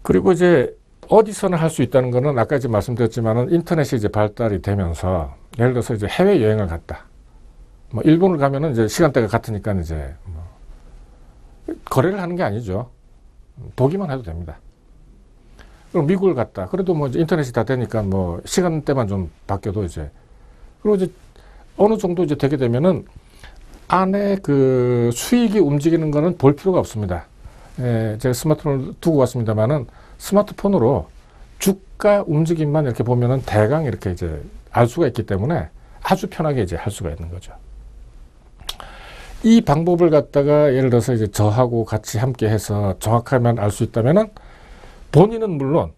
그리고 이제 어디서나 할 수 있다는 거는 아까 이제 말씀드렸지만은 인터넷이 이제 발달이 되면서 예를 들어서 이제 해외 여행을 갔다. 뭐 일본을 가면은 이제 시간대가 같으니까 이제 뭐 거래를 하는 게 아니죠. 보기만 해도 됩니다. 그럼 미국을 갔다. 그래도 뭐 이제 인터넷이 다 되니까 뭐 시간대만 좀 바뀌어도 이제 그리고 이제 어느 정도 이제 되게 되면은 안에 그 수익이 움직이는 거는 볼 필요가 없습니다. 제가 스마트폰을 두고 왔습니다만은 스마트폰으로 주가 움직임만 이렇게 보면은 대강 이렇게 이제 알 수가 있기 때문에 아주 편하게 이제 할 수가 있는 거죠. 이 방법을 갖다가 예를 들어서 이제 저하고 같이 함께 해서 정확하게만 알 수 있다면은 본인은 물론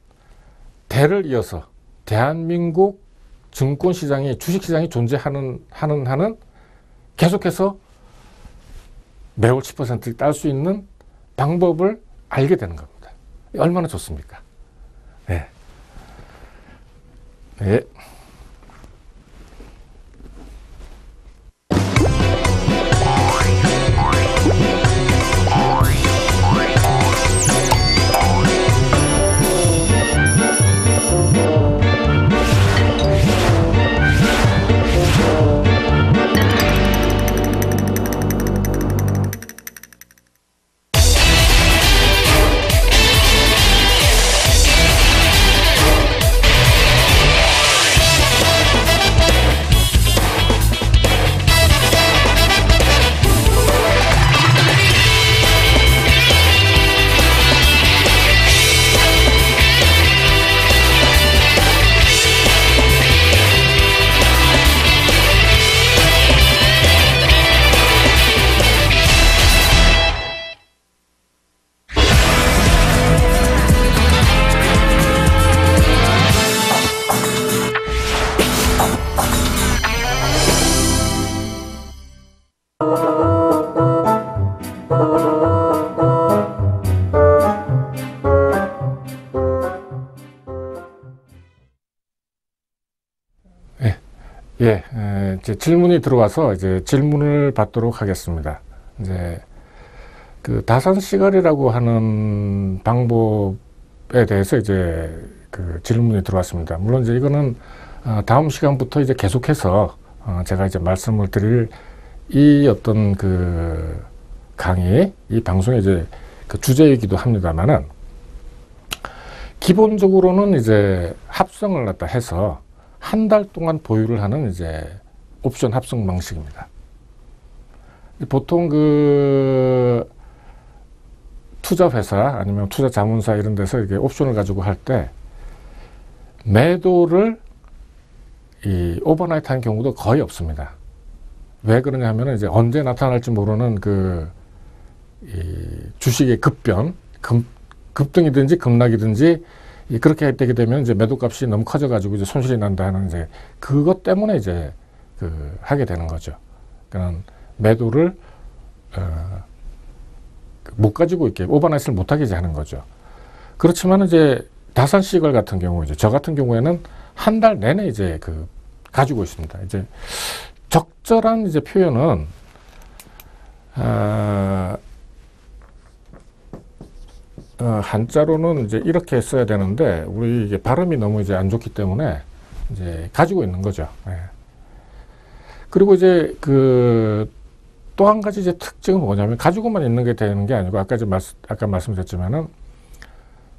대를 이어서 대한민국 증권시장이, 주식시장이 존재하는 한은 계속해서 매월 10% 딸 수 있는 방법을 알게 되는 겁니다. 얼마나 좋습니까? 네. 네. 이제 질문이 들어와서 이제 질문을 받도록 하겠습니다. 이제 그 다산 시갈이라고 하는 방법에 대해서 이제 그 질문이 들어왔습니다. 물론 이제 이거는 다음 시간부터 이제 계속해서 제가 이제 말씀을 드릴 이 어떤 그 강의, 이 방송의 이제 그 주제이기도 합니다만은 기본적으로는 이제 합성을 갖다 해서 한 달 동안 보유를 하는 이제 옵션 합성 방식입니다. 보통 그 투자 회사 아니면 투자 자문사 이런 데서 이렇게 옵션을 가지고 할 때 매도를 이 오버나이트 한 경우도 거의 없습니다. 왜 그러냐 하면 이제 언제 나타날지 모르는 그 이 주식의 급변, 급등이든지 급락이든지 그렇게 되게 되면 이제 매도값이 너무 커져가지고 이제 손실이 난다는 이제 그것 때문에 이제 그 하게 되는 거죠. 그러니까 매도를 못 가지고 있게 오버나이트를 못하게 이제 하는 거죠. 그렇지만 이제 다산시걸 같은 경우, 이제 저 같은 경우에는 한 달 내내 이제 가지고 있습니다. 이제 적절한 이제 표현은 한자로는 이제 이렇게 써야 되는데 우리 이게 발음이 너무 이제 안 좋기 때문에 이제 가지고 있는 거죠. 예. 그리고 이제 또 한 가지 이제 특징은 뭐냐면 가지고만 있는 게 되는 게 아니고 아까 말씀드렸지만은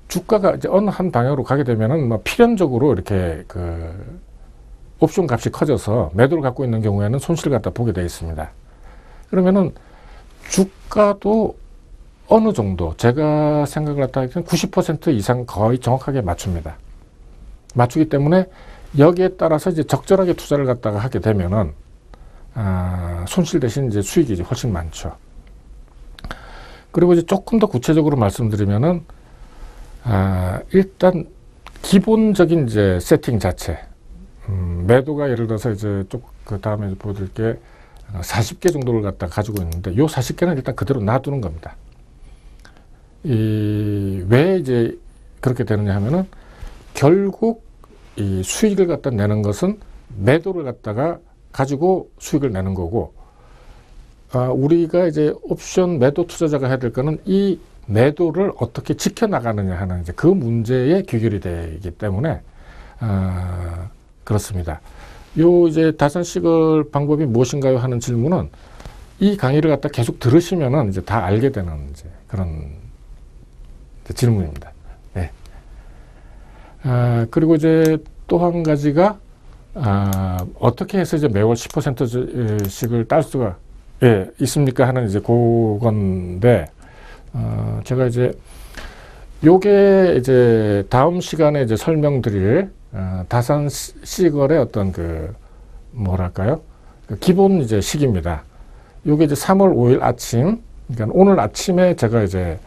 주가가 이제 어느 한 방향으로 가게 되면은 뭐 필연적으로 이렇게 옵션 값이 커져서 매도를 갖고 있는 경우에는 손실을 갖다 보게 되어 있습니다. 그러면은 주가도 어느 정도 제가 생각을 했다 하면 90% 이상 거의 정확하게 맞춥니다. 맞추기 때문에 여기에 따라서 이제 적절하게 투자를 갖다가 하게 되면은 손실 대신 이제 수익이 이제 훨씬 많죠. 그리고 이제 조금 더 구체적으로 말씀드리면은 일단 기본적인 이제 세팅 자체, 매도가 예를 들어서 이제 그 다음에 보여드릴게 40개 정도를 갖다 가지고 있는데 요 40개는 일단 그대로 놔두는 겁니다. 왜 이제 그렇게 되느냐 하면은 결국 이 수익을 갖다 내는 것은 매도를 갖다가 가지고 수익을 내는 거고, 우리가 이제 옵션 매도 투자자가 해야 될 거는 이 매도를 어떻게 지켜나가느냐 하는 이제 그 문제에 귀결이 되기 때문에, 그렇습니다. 요 이제 다산시걸 방법이 무엇인가요? 하는 질문은 이 강의를 갖다 계속 들으시면은 이제 다 알게 되는 이제 그런 질문입니다. 네. 그리고 이제 또 한 가지가 어떻게 해서 이제 매월 10%씩을 딸 수가 있습니까? 하는 이제 그건데, 제가 이제 요게 이제 다음 시간에 이제 설명드릴 다산시걸의 어떤 뭐랄까요? 기본 이제 시기입니다. 요게 이제 3월 5일 아침, 그러니까 오늘 아침에 제가 이제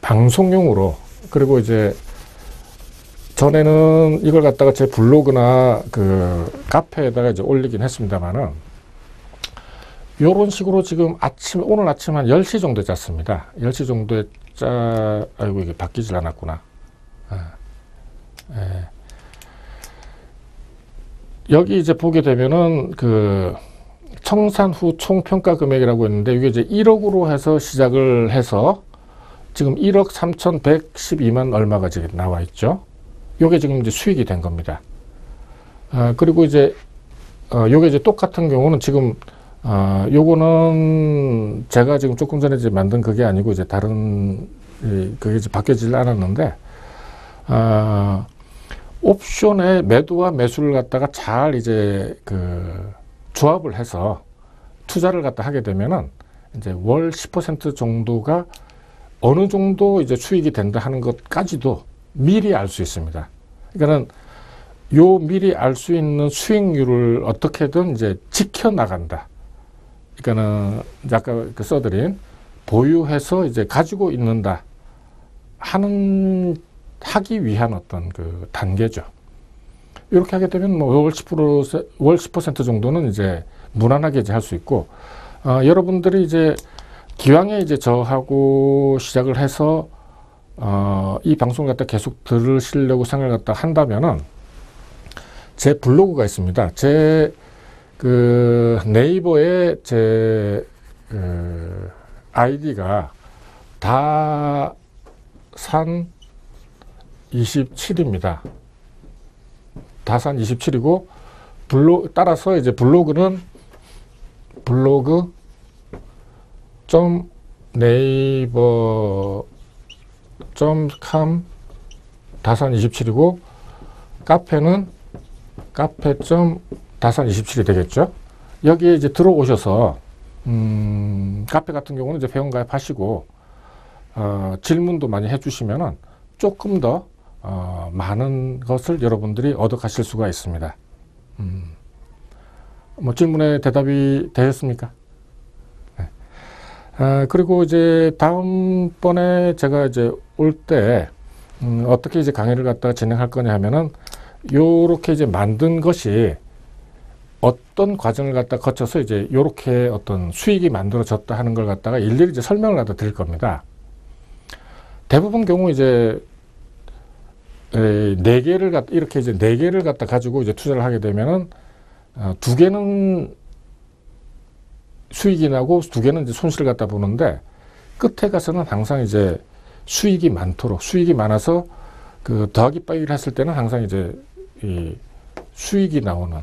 방송용으로, 그리고 이제 전에는 이걸 갖다가 제 블로그나 카페에다가 이제 올리긴 했습니다만은, 요런 식으로 지금 오늘 아침 한 10시 정도에 짰습니다. 10시 정도에 아이고, 이게 바뀌질 않았구나. 여기 이제 보게 되면은 청산 후 총 평가 금액이라고 있는데, 이게 이제 1억으로 해서 시작을 해서 지금 1억 3,112만 얼마가 지금 나와 있죠. 요게 지금 이제 수익이 된 겁니다. 그리고 이제 요게 이제 똑같은 경우는 지금 요거는 제가 지금 조금 전에 이제 만든 그게 아니고 이제 다른 그게 이제 바뀌어지지 않았는데, 옵션의 매도와 매수를 갖다가 잘 이제 조합을 해서 투자를 갖다 하게 되면은 이제 월 10% 정도가 어느 정도 이제 수익이 된다 하는 것까지도 미리 알 수 있습니다. 그러니까는 요 미리 알 수 있는 수익률을 어떻게든 이제 지켜나간다. 그러니까는 아까 써드린 보유해서 이제 가지고 있는다 하기 위한 어떤 단계죠. 이렇게 하게 되면 뭐 월 10% 정도는 이제 무난하게 이제 할 수 있고, 여러분들이 이제 기왕에 이제 저하고 시작을 해서 이 방송을 갖다 계속 들으시려고 생각을 갖다 한다면은 제 블로그가 있습니다. 제 네이버에 제 아이디가 다산 27입니다. 다산 27이고 따라서 이제 블로그는 blog.naver.com 다산 27이고, 카페는 카페.다산 27이 되겠죠. 여기에 이제 들어오셔서 카페 같은 경우는 이제 회원가입 하시고 질문도 많이 해주시면은 조금 더 많은 것을 여러분들이 얻어 가실 수가 있습니다. 뭐 질문에 대답이 되었습니까? 네. 그리고 이제 다음번에 제가 이제 올 때 어떻게 이제 강의를 갖다가 진행할 거냐 하면은 요렇게 이제 만든 것이 어떤 과정을 갖다 거쳐서 이제 요렇게 어떤 수익이 만들어졌다 하는 걸 갖다가 일일이 이제 설명을 갖다 드릴 겁니다. 대부분 경우 이제 네 개를 갖다 이렇게 이제 네 개를 갖다 가지고 이제 투자를 하게 되면은 두 개는 수익이 나고 두 개는 이제 손실을 갖다 보는데 끝에 가서는 항상 이제 수익이 많아서 그 더하기 빼기를 했을 때는 항상 이제 이 수익이 나오는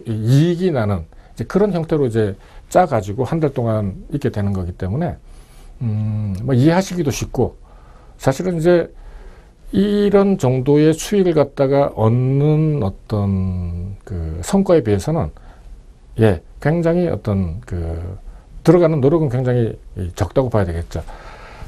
이익이 나는 이제 그런 형태로 이제 짜 가지고 한 달 동안 있게 되는 거기 때문에 뭐 이해하시기도 쉽고 사실은 이제 이런 정도의 수익을 갖다가 얻는 어떤 그 성과에 비해서는 굉장히 어떤 그 들어가는 노력은 굉장히 적다고 봐야 되겠죠.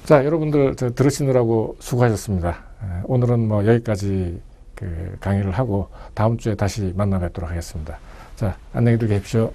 자, 여러분들 들으시느라고 수고하셨습니다. 오늘은 뭐 여기까지 그 강의를 하고 다음 주에 다시 만나 뵙도록 하겠습니다. 자, 안녕히 계십시오.